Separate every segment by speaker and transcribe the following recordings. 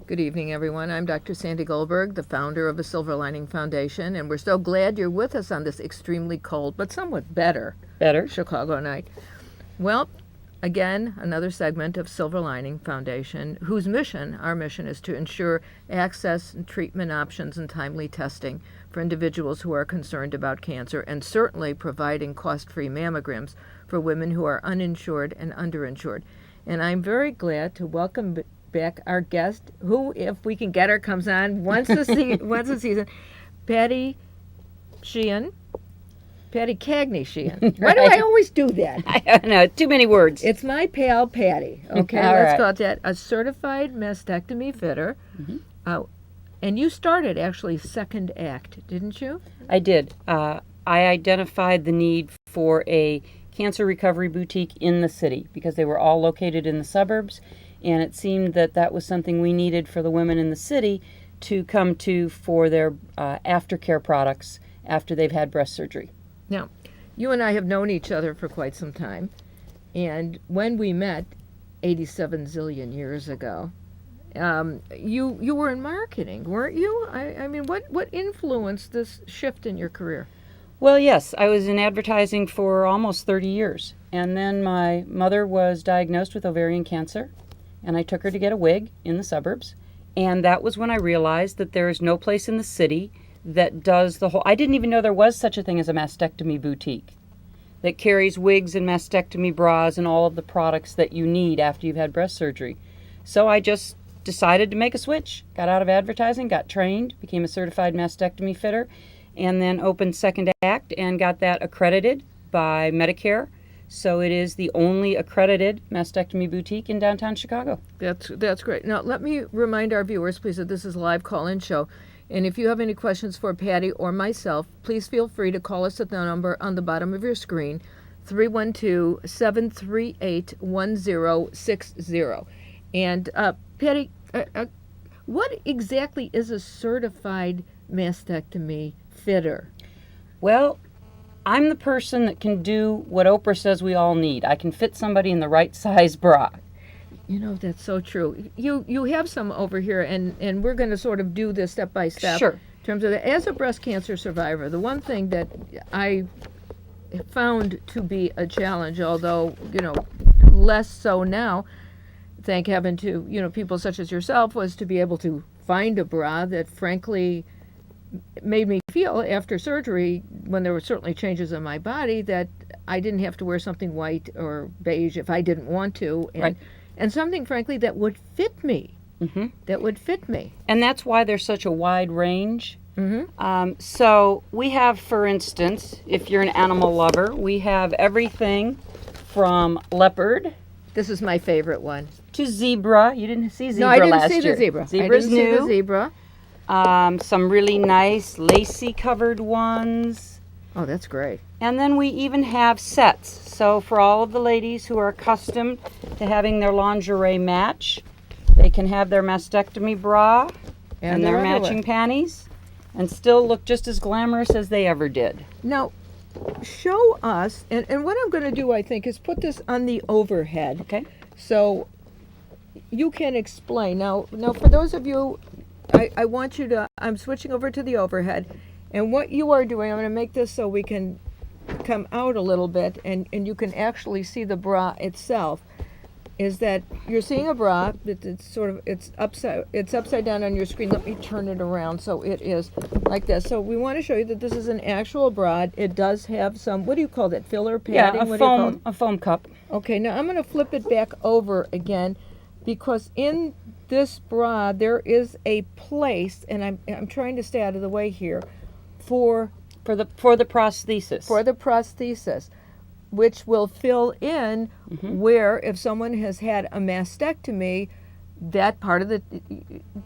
Speaker 1: Good evening, everyone. I'm Dr. Sandy Goldberg, the founder of the Silver Lining Foundation, and we're so glad you're with us on this extremely cold, but somewhat better Chicago night. Well, again, another segment of Silver Lining Foundation, whose mission, our mission, is to ensure access and treatment options and timely testing for individuals who are concerned about cancer, and certainly providing cost-free mammograms for women who are uninsured and underinsured. And I'm very glad to welcome back our guest, who, if we can get her, comes on once a season, Patty Cagney Sheehan. Why do I always do that?
Speaker 2: I don't know, too many words.
Speaker 1: It's my pal Patty. Okay, let's call it that. A certified mastectomy fitter. Mm-hmm. And you started actually Second Act, didn't you?
Speaker 2: I did. I identified the need for a cancer recovery boutique in the city because they were all located in the suburbs. And it seemed that that was something we needed for the women in the city to come to for their aftercare products after they've had breast surgery.
Speaker 1: Now, you and I have known each other for quite some time. And when we met 87 zillion years ago, you were in marketing, weren't you? I mean, what influenced this shift in your career?
Speaker 2: Well, yes, I was in advertising for almost 30 years. And then my mother was diagnosed with ovarian cancer. And I took her to get a wig in the suburbs. And that was when I realized that there is no place in the city that does the whole... I didn't even know there was such a thing as a mastectomy boutique that carries wigs and mastectomy bras and all of the products that you need after you've had breast surgery. So I just decided to make a switch. Got out of advertising, got trained, became a certified mastectomy fitter, and then opened Second Act and got that accredited by Medicare. So it is the only accredited mastectomy boutique in downtown Chicago.
Speaker 1: That's great. Now, let me remind our viewers, please, that this is a live call-in show. And if you have any questions for Patty or myself, please feel free to call us at the number on the bottom of your screen, 312-738-1060. And Patty, what exactly is a certified mastectomy fitter?
Speaker 2: Well, I'm the person that can do what Oprah says we all need. I can fit somebody in the right size bra.
Speaker 1: You know, that's so true. You have some over here, and we're going to sort of do this step by step.
Speaker 2: Sure.
Speaker 1: In terms of as a breast cancer survivor, the one thing that I found to be a challenge, although, less so now, thank heaven to, people such as yourself, was to be able to find a bra that frankly made me feel after surgery, when there were certainly changes in my body, that I didn't have to wear something white or beige if I didn't want to, and something frankly that would fit me. Mm-hmm. That would fit me.
Speaker 2: And that's why there's such a wide range.
Speaker 1: Mm-hmm.
Speaker 2: So we have, for instance, if you're an animal lover, we have everything from leopard.
Speaker 1: This is my favorite one.
Speaker 2: To zebra. You didn't see zebra
Speaker 1: last year. No, I didn't see
Speaker 2: the
Speaker 1: zebra.
Speaker 2: Zebra's new.
Speaker 1: I didn't see the zebra.
Speaker 2: Some really nice lacy covered ones.
Speaker 1: Oh, that's great.
Speaker 2: And then we even have sets. So for all of the ladies who are accustomed to having their lingerie match, they can have their mastectomy bra and their matching panties and still look just as glamorous as they ever did.
Speaker 1: Now, show us, and what I'm going to do, I think, is put this on the overhead.
Speaker 2: Okay.
Speaker 1: So you can explain. Now for those of you, I want you to, I'm switching over to the overhead, and what you are doing, I'm going to make this so we can come out a little bit, and you can actually see the bra itself, is that you're seeing a bra that it's upside down on your screen. Let me turn it around so it is like this. So we want to show you that this is an actual bra. It does have some, what do you call that, filler padding?
Speaker 2: Yeah, a foam cup.
Speaker 1: Okay, now I'm going to flip it back over again, because in this bra there is a place, and I'm trying to stay out of the way here, for
Speaker 2: the prosthesis.
Speaker 1: For the prosthesis, which will fill in where, if someone has had a mastectomy, that part of to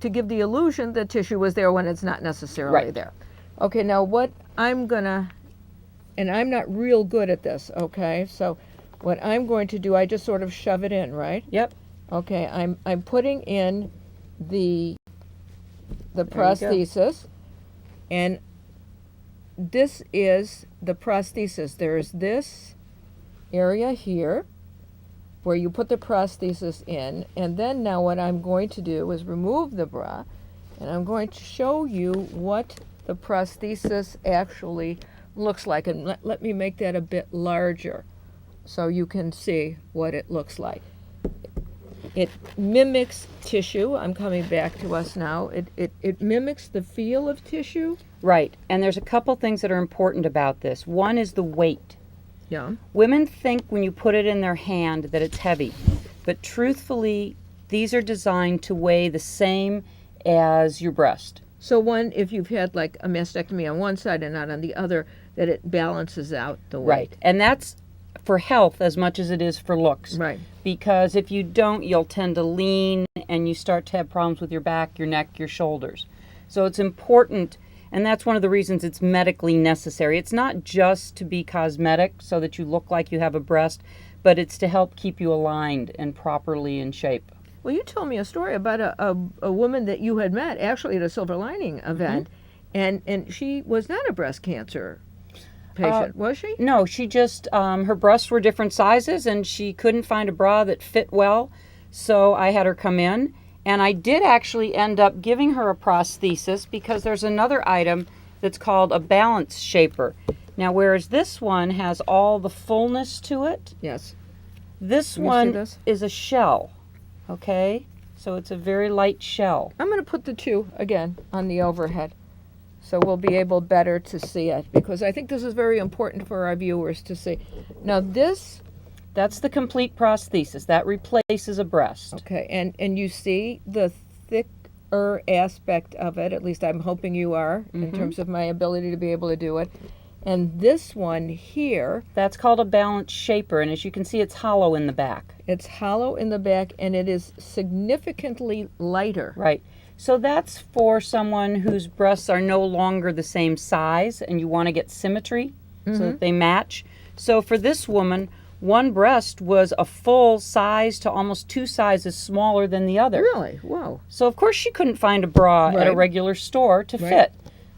Speaker 1: give the illusion that tissue was there when it's not necessarily there. Okay, now what I'm gonna, and I'm not real good at this, okay, so what I'm going to do, I just sort of shove it in, right?
Speaker 2: Yep.
Speaker 1: Okay, I'm putting in the prosthesis, and this is the prosthesis. There is this area here, where you put the prosthesis in, and then now what I'm going to do is remove the bra, and I'm going to show you what the prosthesis actually looks like. And let me make that a bit larger so you can see what it looks like. It mimics tissue. I'm coming back to us now. It mimics the feel of tissue.
Speaker 2: Right. And there's a couple things that are important about this. One is the weight.
Speaker 1: Yeah.
Speaker 2: Women think when you put it in their hand that it's heavy, but truthfully, these are designed to weigh the same as your breast.
Speaker 1: So one, if you've had like a mastectomy on one side and not on the other, that it balances out the weight.
Speaker 2: Right. And that's for health as much as it is for looks.
Speaker 1: Right.
Speaker 2: Because if you don't, you'll tend to lean and you start to have problems with your back, your neck, your shoulders. So it's important, and that's one of the reasons it's medically necessary. It's not just to be cosmetic so that you look like you have a breast, but it's to help keep you aligned and properly in shape.
Speaker 1: Well, you told me a story about a woman that you had met actually at a Silver Lining event, and she was not a breast cancer patient, was she?
Speaker 2: No, she just, her breasts were different sizes and she couldn't find a bra that fit well, so I had her come in. And I did actually end up giving her a prosthesis because there's another item that's called a balance shaper. Now, whereas this one has all the fullness to it,
Speaker 1: Yes.
Speaker 2: this
Speaker 1: Let me see
Speaker 2: one
Speaker 1: this.
Speaker 2: is a shell, okay? So it's a very light shell.
Speaker 1: I'm going to put the two again on the overhead so we'll be able better to see it, because I think this is very important for our viewers to see. Now this,
Speaker 2: That's the complete prosthesis. That replaces a breast.
Speaker 1: okay, and you see the thicker aspect of it, at least I'm hoping you are, in terms of my ability to be able to do it. And this one here,
Speaker 2: That's called a balance shaper, and as you can see, it's hollow in the back.
Speaker 1: it's hollow in the back and it is significantly lighter.
Speaker 2: Right. So that's for someone whose breasts are no longer the same size and you want to get symmetry so that they match. So for this woman, one breast was a full size to almost two sizes smaller than the other.
Speaker 1: Really? Whoa.
Speaker 2: So of course she couldn't find a bra at a
Speaker 1: Right.
Speaker 2: regular store to
Speaker 1: Right.
Speaker 2: fit.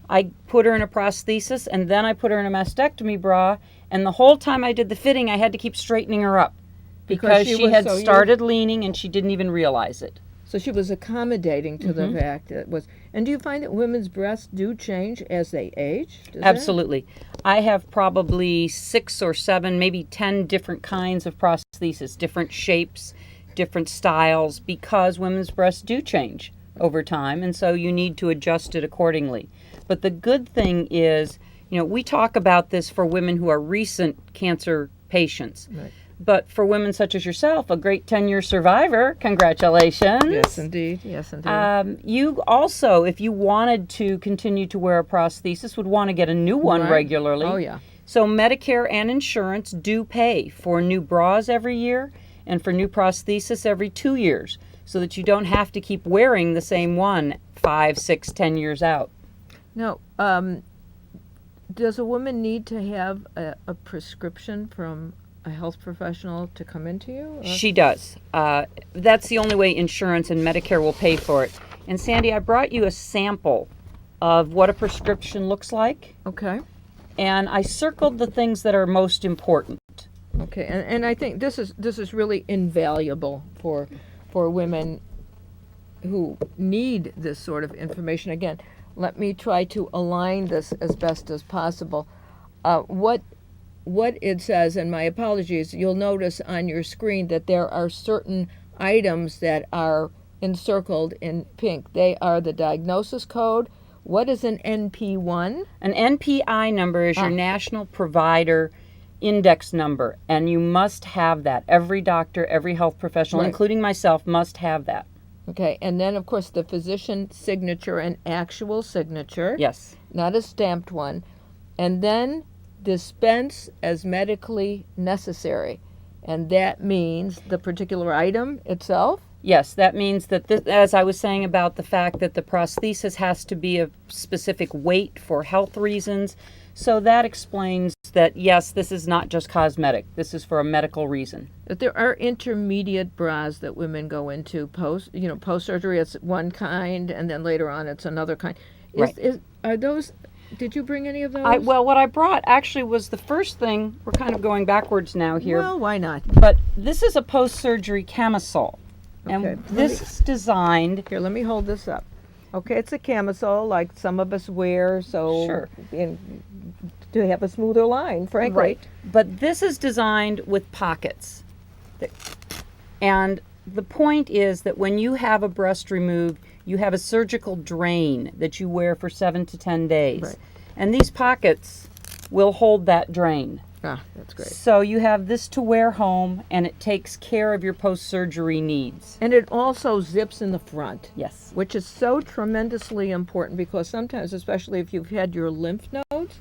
Speaker 2: I put her in a prosthesis and then I put her in a mastectomy bra, and the whole time I did the fitting I had to keep straightening her up because
Speaker 1: she
Speaker 2: she
Speaker 1: was
Speaker 2: had
Speaker 1: so
Speaker 2: started leaning and she didn't even realize it.
Speaker 1: So she was accommodating to the fact that it was. And do you find that women's breasts do change as they age? Does that?
Speaker 2: Absolutely. I have probably 6 or 7, maybe 10 different kinds of prosthesis, different shapes, different styles, because women's breasts do change over time, and so you need to adjust it accordingly. But the good thing is, we talk about this for women who are recent cancer patients.
Speaker 1: Right.
Speaker 2: But for women such as yourself, a great 10-year survivor, congratulations.
Speaker 1: Yes, indeed. Yes, indeed.
Speaker 2: You also, if you wanted to continue to wear a prosthesis, would want to get a new one
Speaker 1: Right.
Speaker 2: regularly.
Speaker 1: Oh, yeah.
Speaker 2: So Medicare and insurance do pay for new bras every year and for new prosthesis every 2 years, so that you don't have to keep wearing the same one 5, 6, 10 years out.
Speaker 1: Now, does a woman need to have a prescription from a health professional to come into you? Or?
Speaker 2: She does. That's the only way insurance and Medicare will pay for it. And Sandy, I brought you a sample of what a prescription looks like,
Speaker 1: Okay.
Speaker 2: and I circled the things that are most important.
Speaker 1: Okay. And I think this is really invaluable for women who need this sort of information. Again, let me try to align this as best as possible. What it says, and my apologies, you'll notice on your screen that there are certain items that are encircled in pink. They are the diagnosis code. What is an NP1?
Speaker 2: An NPI number is your National Provider Index number, and you must have that. Every doctor, every health professional,
Speaker 1: Right.
Speaker 2: including myself, must have that.
Speaker 1: Okay, and then of course the physician signature and actual signature.
Speaker 2: Yes.
Speaker 1: Not a stamped one. And then dispense as medically necessary. And that means the particular item itself?
Speaker 2: Yes, that means that, this, as I was saying about the fact that the prosthesis has to be a specific weight for health reasons, so that explains that, yes, this is not just cosmetic. This is for a medical reason.
Speaker 1: That there are intermediate bras that women go into post surgery. It's one kind, and then later on it's another kind.
Speaker 2: Right.
Speaker 1: Are those Did you bring any of those?
Speaker 2: Well, what I brought actually was the first thing. We're kind of going backwards now here.
Speaker 1: Well, why not?
Speaker 2: But this is a post-surgery camisole. And
Speaker 1: Okay,
Speaker 2: this is designed...
Speaker 1: Here, let me hold this up. Okay, it's a camisole like some of us wear, so
Speaker 2: Sure.
Speaker 1: To have a smoother line, frankly.
Speaker 2: Right. But this is designed with pockets. And the point is that when you have a breast removed, you have a surgical drain that you wear for 7 to 10 days.
Speaker 1: Right.
Speaker 2: And these pockets will hold that drain.
Speaker 1: Ah, that's great.
Speaker 2: So you have this to wear home, and it takes care of your post-surgery needs.
Speaker 1: And it also zips in the front.
Speaker 2: Yes.
Speaker 1: Which is so tremendously important because sometimes, especially if you've had your lymph nodes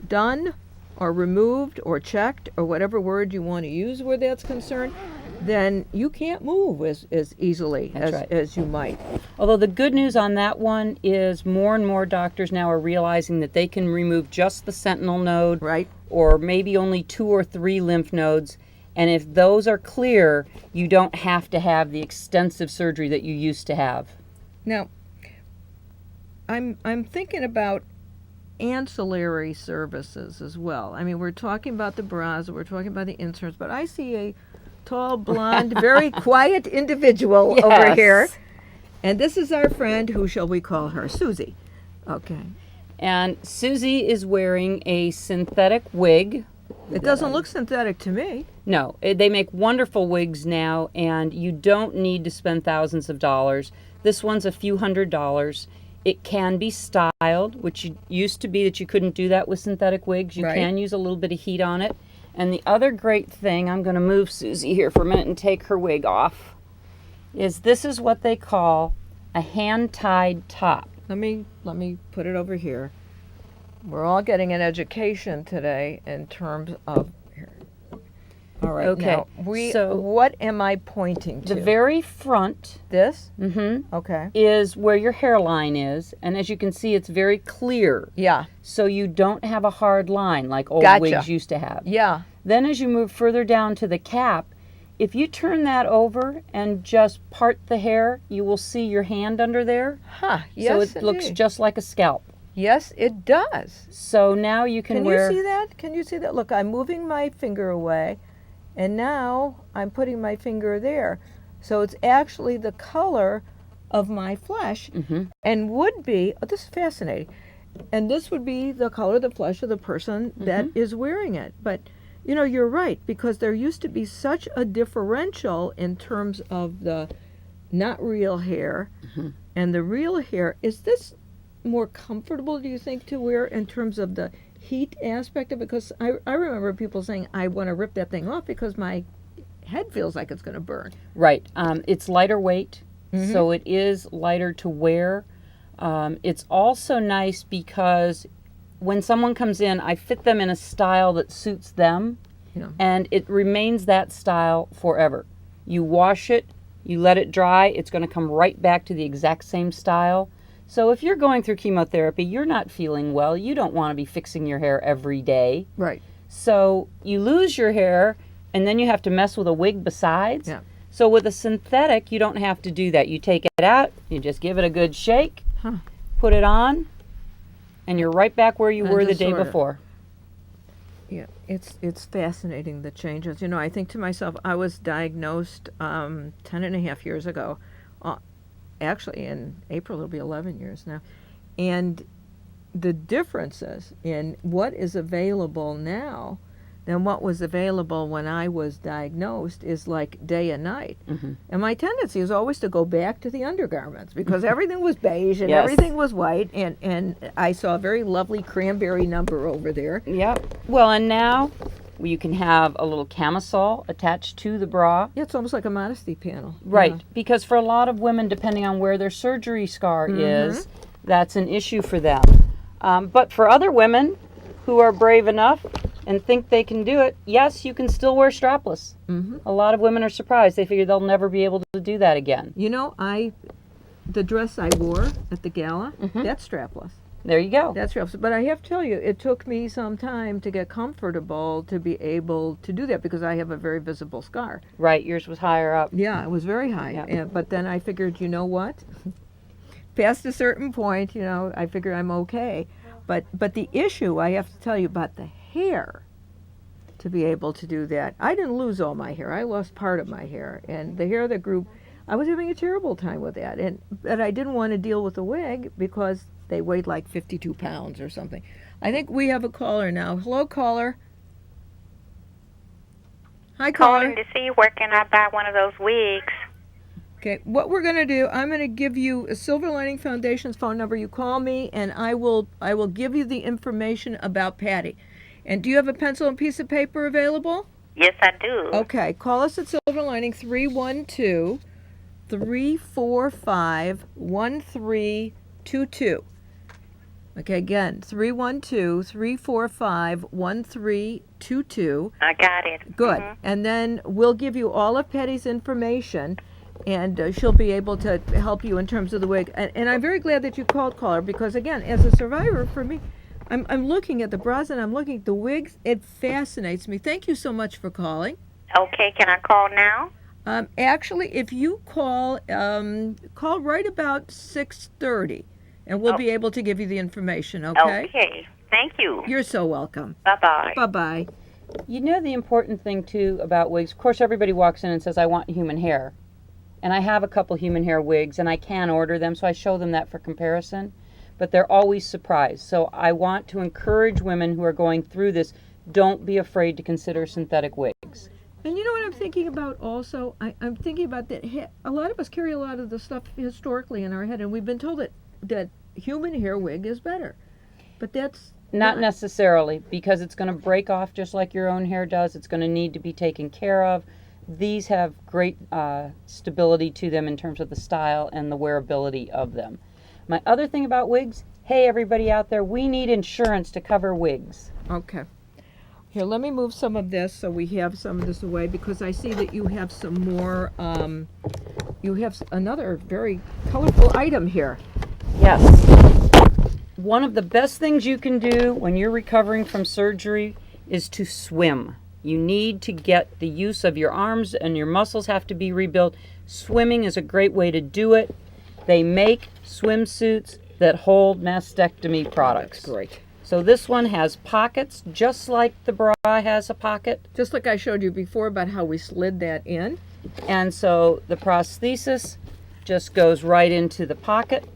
Speaker 1: done or removed or checked or whatever word you want to use where that's concerned, then you can't move as easily as you might.
Speaker 2: Although the good news on that one is more and more doctors now are realizing that they can remove just the sentinel node,
Speaker 1: Right.
Speaker 2: or maybe only 2 or 3 lymph nodes. And if those are clear, you don't have to have the extensive surgery that you used to have.
Speaker 1: Now, I'm thinking about ancillary services as well. I mean, we're talking about the bras, we're talking about the inserts, but I see a tall, blonde, very quiet individual over here. And this is our friend, who shall we call her? Susie. Okay.
Speaker 2: And Susie is wearing a synthetic wig.
Speaker 1: It doesn't look synthetic to me.
Speaker 2: No, they make wonderful wigs now, and you don't need to spend thousands of dollars. This one's a few $100s. It can be styled, which used to be that you couldn't do that with synthetic wigs. You can use a little bit of heat on it. And the other great thing, I'm going to move Susie here for a minute and take her wig off, is this is what they call a hand-tied top.
Speaker 1: Let me put it over here. We're all getting an education today in terms of here. All right.
Speaker 2: Okay.
Speaker 1: Now, what am I pointing to?
Speaker 2: The very front
Speaker 1: This?
Speaker 2: mm-hmm,
Speaker 1: Okay.
Speaker 2: is where your hairline is, and as you can see, it's very clear.
Speaker 1: Yeah.
Speaker 2: So you don't have a hard line like old wigs used to have.
Speaker 1: Yeah.
Speaker 2: Then as you move further down to the cap, if you turn that over and just part the hair, you will see your hand under there.
Speaker 1: Huh. Yes,
Speaker 2: So it looks
Speaker 1: indeed.
Speaker 2: just like a scalp.
Speaker 1: Yes, it does.
Speaker 2: So now you can wear...
Speaker 1: Can you see that? Can you see that? Look, I'm moving my finger away, and now I'm putting my finger there. So it's actually the color of my flesh, and would be, oh, this is fascinating, and this would be the color of the flesh of the person that is wearing it. But, you know, you're right, because there used to be such a differential in terms of the not real hair and the real hair. Is this more comfortable, do you think, to wear in terms of the heat aspect of it? Because I remember people saying, I want to rip that thing off because my head feels like it's going to burn.
Speaker 2: Right. It's lighter weight, so it is lighter to wear. It's also nice because when someone comes in, I fit them in a style that suits them, and it remains that style forever. You wash it, you let it dry, it's going to come right back to the exact same style. So if you're going through chemotherapy, you're not feeling well, you don't want to be fixing your hair every day.
Speaker 1: Right.
Speaker 2: So you lose your hair, and then you have to mess with a wig besides.
Speaker 1: Yeah.
Speaker 2: So with a synthetic, you don't have to do that. You take it out, you just give it a good shake, put it on, and you're right back where you were the day before.
Speaker 1: Yeah, it's fascinating, the changes. You know, I think to myself, I was diagnosed 10 and a half years ago. Actually, in April, it'll be 11 years now. And the differences in what is available now than what was available when I was diagnosed is like day and night. And my tendency is always to go back to the undergarments because everything was beige and everything was white. And I saw a very lovely cranberry number over there.
Speaker 2: Yep. Well, and now you can have a little camisole attached to the bra.
Speaker 1: Yeah, it's almost like a modesty panel.
Speaker 2: Right,
Speaker 1: Yeah.
Speaker 2: because for a lot of women, depending on where their surgery scar is, that's an issue for them. But for other women who are brave enough and think they can do it, yes, you can still wear strapless. A lot of women are surprised. They figure they'll never be able to do that again.
Speaker 1: You know, the dress I wore at the gala, that's strapless.
Speaker 2: There you go.
Speaker 1: That's strapless. But I have to tell you, it took me some time to get comfortable to be able to do that because I have a very visible scar.
Speaker 2: Right, yours was higher up.
Speaker 1: Yeah, it was very high.
Speaker 2: Yeah.
Speaker 1: But then I figured, you know what? Past a certain point, I figure I'm okay. But the issue, I have to tell you about the hair, to be able to do that. I didn't lose all my hair. I lost part of my hair. And the hair that grew, I was having a terrible time with that. But I didn't want to deal with the wig because they weighed like 52 pounds or something. I think we have a caller now. Hello, caller. Hi, caller.
Speaker 3: Calling to see where can I buy one of those wigs.
Speaker 1: Okay, what we're going to do, I'm going to give you a Silver Lining Foundation's phone number. You call me, and I will give you the information about Patty. And do you have a pencil and piece of paper available?
Speaker 3: Yes, I do.
Speaker 1: Okay, call us at Silver Lining 312-345-1322. Okay, again, 312-345-1322.
Speaker 3: I got it.
Speaker 1: Good.
Speaker 3: Mhm.
Speaker 1: And then we'll give you all of Patty's information, and she'll be able to help you in terms of the wig. And I'm very glad that you called, caller, because, again, as a survivor, for me, I'm looking at the bras and I'm looking at the wigs. It fascinates me. Thank you so much for calling.
Speaker 3: Okay, can I call now?
Speaker 1: Actually, if you call right about 6:30, and we'll be able to give you the information, okay?
Speaker 3: Okay, thank you.
Speaker 1: You're so welcome.
Speaker 3: Bye-bye.
Speaker 1: Bye-bye.
Speaker 2: You know the important thing, too, about wigs? Of course, everybody walks in and says, I want human hair. And I have a couple human hair wigs, and I can order them, so I show them that for comparison. But they're always surprised. So I want to encourage women who are going through this, don't be afraid to consider synthetic wigs.
Speaker 1: And you know what I'm thinking about also? I'm thinking about that a lot of us carry a lot of the stuff historically in our head, and we've been told that human hair wig is better. But that's
Speaker 2: Not necessarily, because it's going to break off just like your own hair does. It's going to need to be taken care of. These have great stability to them in terms of the style and the wearability of them. My other thing about wigs, hey everybody out there, we need insurance to cover wigs.
Speaker 1: Okay. Here, let me move some of this so we have some of this away, because I see that you have some more, you have another very colorful item here.
Speaker 2: Yes. One of the best things you can do when you're recovering from surgery is to swim. You need to get the use of your arms, and your muscles have to be rebuilt. Swimming is a great way to do it. They make swimsuits that hold mastectomy products.
Speaker 1: That's great.
Speaker 2: So this one has pockets, just like the bra has a pocket.
Speaker 1: Just like I showed you before about how we slid that in.
Speaker 2: And so the prosthesis just goes right into the pocket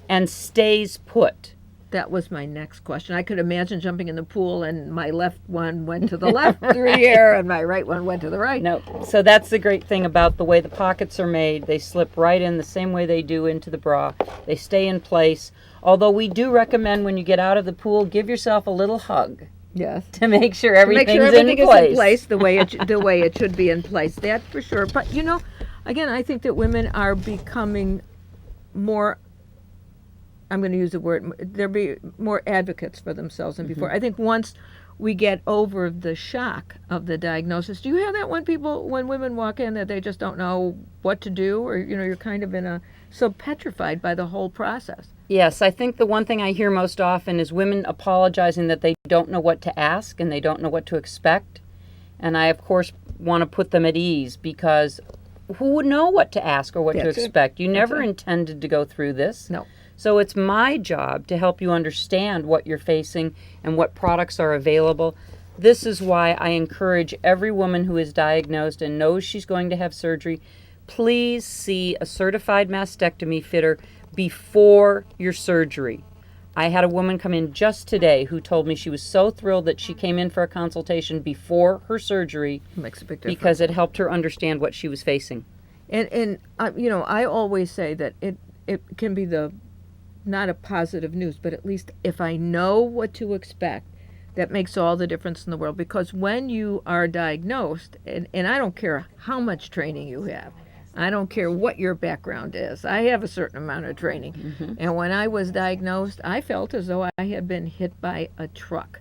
Speaker 2: and stays put.
Speaker 1: That was my next question. I could imagine jumping in the pool and my left one went to the left through here and my right one went to the right.
Speaker 2: No, so that's the great thing about the way the pockets are made. They slip right in the same way they do into the bra. They stay in place. Although we do recommend when you get out of the pool, give yourself a little hug.
Speaker 1: Yes.
Speaker 2: To make sure everything's
Speaker 1: everything
Speaker 2: in
Speaker 1: is
Speaker 2: place.
Speaker 1: in place the way it should be in place. That for sure. But you know, again, I think that women are becoming more, I'm going to use the word, they're be more advocates for themselves than before. I think once we get over the shock of the diagnosis, do you have that when women walk in that they just don't know what to do, or you're kind of so petrified by the whole process?
Speaker 2: Yes, I think the one thing I hear most often is women apologizing that they don't know what to ask and they don't know what to expect. And I, of course, want to put them at ease, because who would know what to ask or what to expect? You never intended to go through this.
Speaker 1: No.
Speaker 2: So it's my job to help you understand what you're facing and what products are available. This is why I encourage every woman who is diagnosed and knows she's going to have surgery, please see a certified mastectomy fitter before your surgery. I had a woman come in just today who told me she was so thrilled that she came in for a consultation before her surgery.
Speaker 1: Makes a big difference.
Speaker 2: Because it helped her understand what she was facing.
Speaker 1: And I always say that it can be not a positive news, but at least if I know what to expect, that makes all the difference in the world. Because when you are diagnosed, and I don't care how much training you have, I don't care what your background is, I have a certain amount of training. Mm-hmm. And when I was diagnosed, I felt as though I had been hit by a truck.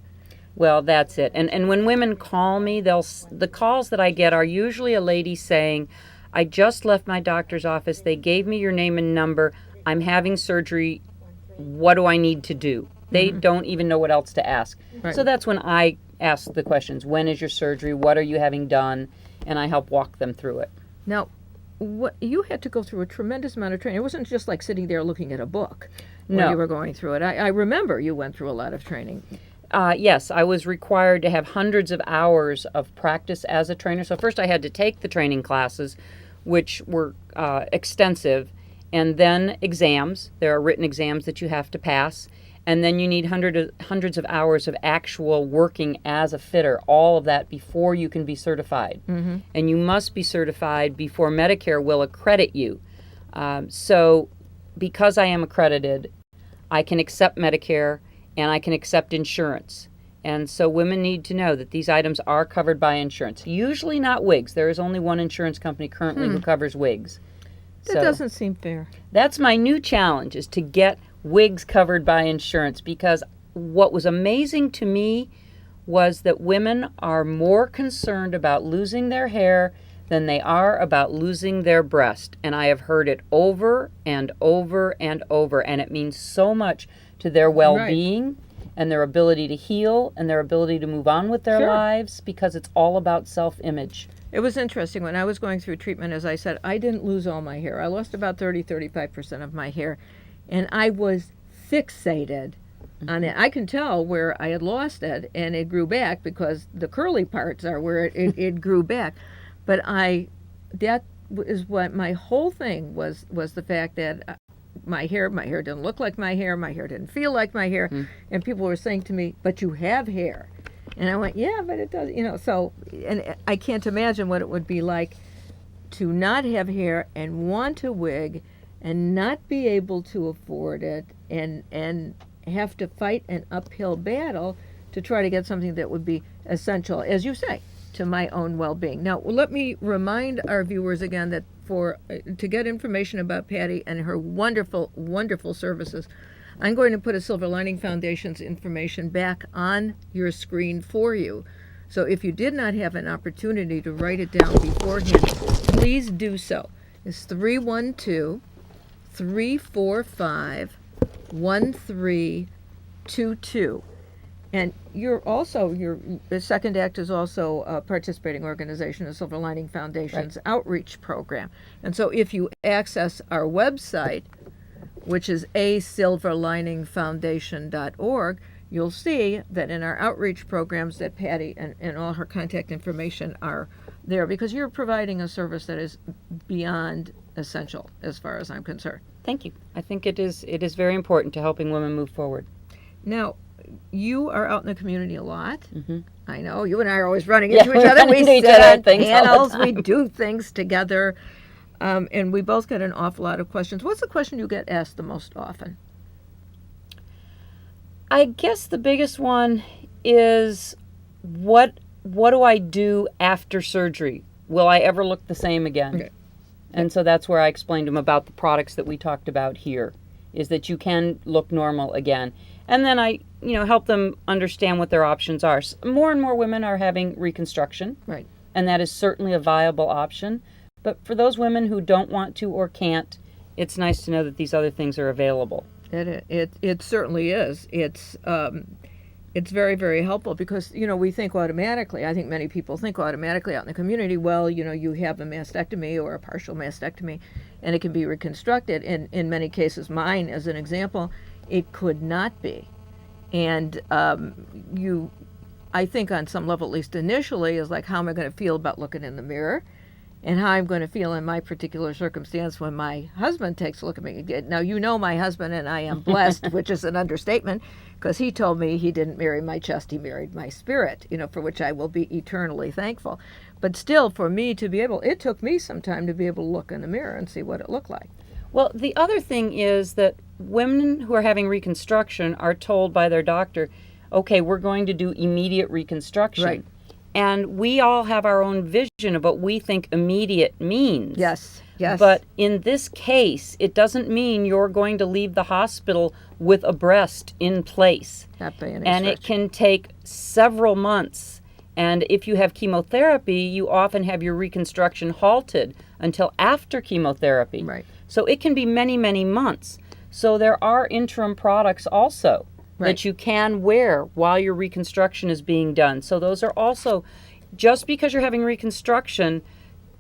Speaker 2: Well, that's it. And when women call me, the calls that I get are usually a lady saying, I just left my doctor's office, they gave me your name and number, I'm having surgery, what do I need to do? They don't even know what else to ask. Right. So that's when I ask the questions. When is your surgery? What are you having done? And I help walk them through it.
Speaker 1: Now, you had to go through a tremendous amount of training. It wasn't just like sitting there looking at a book. when
Speaker 2: No.
Speaker 1: you were going through it. I remember you went through a lot of training.
Speaker 2: Yes, I was required to have hundreds of hours of practice as a trainer. So first I had to take the training classes, which were extensive, and then exams. There are written exams that you have to pass. And then you need hundreds of hours of actual working as a fitter, all of that before you can be certified. Mm-hmm. And you must be certified before Medicare will accredit you. So because I am accredited, I can accept Medicare and I can accept insurance. And so women need to know that these items are covered by insurance. Usually not wigs. There is only one insurance company currently who covers wigs.
Speaker 1: That doesn't seem fair.
Speaker 2: That's my new challenge, is to get wigs covered by insurance, because what was amazing to me was that women are more concerned about losing their hair than they are about losing their breast. And I have heard it over and over and over, and it means so much to their well-being and their ability to heal and their ability to move on with their lives, because it's all about self-image.
Speaker 1: It was interesting. When I was going through treatment, as I said, I didn't lose all my hair. I lost about 35% of my hair. And I was fixated on it. I can tell where I had lost it, and it grew back because the curly parts are where it grew back. But that is what my whole thing was the fact that my hair didn't look like my hair didn't feel like my hair. And people were saying to me, but you have hair. And I went, yeah, but it does, so, and I can't imagine what it would be like to not have hair and want a wig and not be able to afford it, and have to fight an uphill battle to try to get something that would be essential, as you say, to my own well-being. Now, let me remind our viewers again that to get information about Patty and her wonderful, wonderful services, I'm going to put a Silver Lining Foundation's information back on your screen for you. So if you did not have an opportunity to write it down beforehand, please do so. It's 312-345-1322. And the Second Act is also a participating organization of Silver Lining Foundation's outreach program. And so if you access our website, which is asilverliningfoundation.org, you'll see that in our outreach programs that Patty and all her contact information are there, because you're providing a service that is beyond essential as far as I'm concerned.
Speaker 2: Thank you. I think it is very important to helping women move forward.
Speaker 1: Now, you are out in the community a lot. Mm-hmm. I know. You and I are always running into each other. We sit on panels. We do things together. And we both get an awful lot of questions. What's the question you get asked the most often?
Speaker 2: I guess the biggest one is, what do I do after surgery? Will I ever look the same again? Okay. And so that's where I explained to them about the products that we talked about here, is that you can look normal again. And then I, help them understand what their options are. More and more women are having reconstruction. Right. And that is certainly a viable option. But for those women who don't want to or can't, it's nice to know that these other things are available.
Speaker 1: It certainly is. It's very, very helpful, because, we think automatically, I think many people think automatically out in the community, well, you have a mastectomy or a partial mastectomy and it can be reconstructed. In many cases, mine as an example, it could not be. And I think on some level, at least initially, is like, how am I going to feel about looking in the mirror? And how I'm going to feel in my particular circumstance when my husband takes a look at me. Now, my husband, and I am blessed, which is an understatement, because he told me he didn't marry my chest, he married my spirit, for which I will be eternally thankful. But still, for me to be it took me some time to be able to look in the mirror and see what it looked like.
Speaker 2: Well, the other thing is that women who are having reconstruction are told by their doctor, okay, we're going to do immediate reconstruction. Right. And we all have our own vision of what we think immediate means.
Speaker 1: Yes.
Speaker 2: But in this case, it doesn't mean you're going to leave the hospital with a breast in place.
Speaker 1: Not by any
Speaker 2: and
Speaker 1: stretch.
Speaker 2: It can take several months. And if you have chemotherapy, you often have your reconstruction halted until after chemotherapy.
Speaker 1: Right.
Speaker 2: So it can be many, many months. So there are interim products also. Right. That you can wear while your reconstruction is being done. So those are also, just because you're having reconstruction,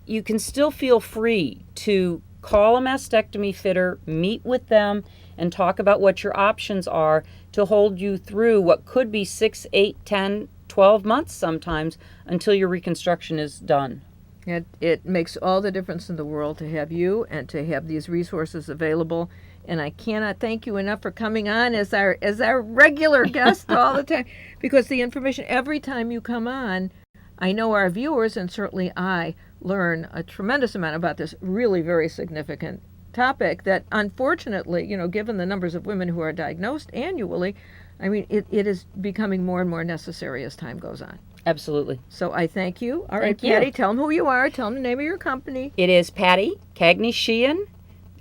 Speaker 2: you can still feel free to call a mastectomy fitter, meet with them, and talk about what your options are to hold you through what could be 6, 8, 10, 12 months sometimes until your reconstruction is done.
Speaker 1: It makes all the difference in the world to have you and to have these resources available. And I cannot thank you enough for coming on as our regular guest all the time, because the information every time you come on, I know our viewers and certainly I learn a tremendous amount about this really very significant topic that, unfortunately, given the numbers of women who are diagnosed annually, I mean, it is becoming more and more necessary as time goes on.
Speaker 2: Absolutely.
Speaker 1: So I thank you. All right,
Speaker 2: Thank you.
Speaker 1: Patty, tell them who you are. Tell them the name of your company.
Speaker 2: It is Patty Cagney Sheehan,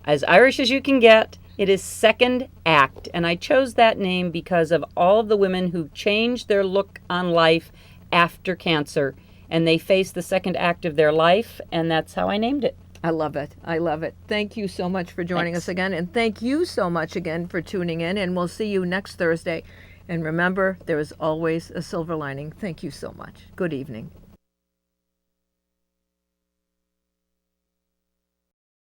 Speaker 2: as Irish as you can get. It is Second Act, and I chose that name because of all of the women who changed their look on life after cancer, and they face the second act of their life, and that's how I named it.
Speaker 1: I love it. I love it. Thank you so much for joining
Speaker 2: Thanks.
Speaker 1: us again, and thank you so much again for tuning in, and we'll see you next Thursday. And remember, there is always a silver lining. Thank you so much. Good evening.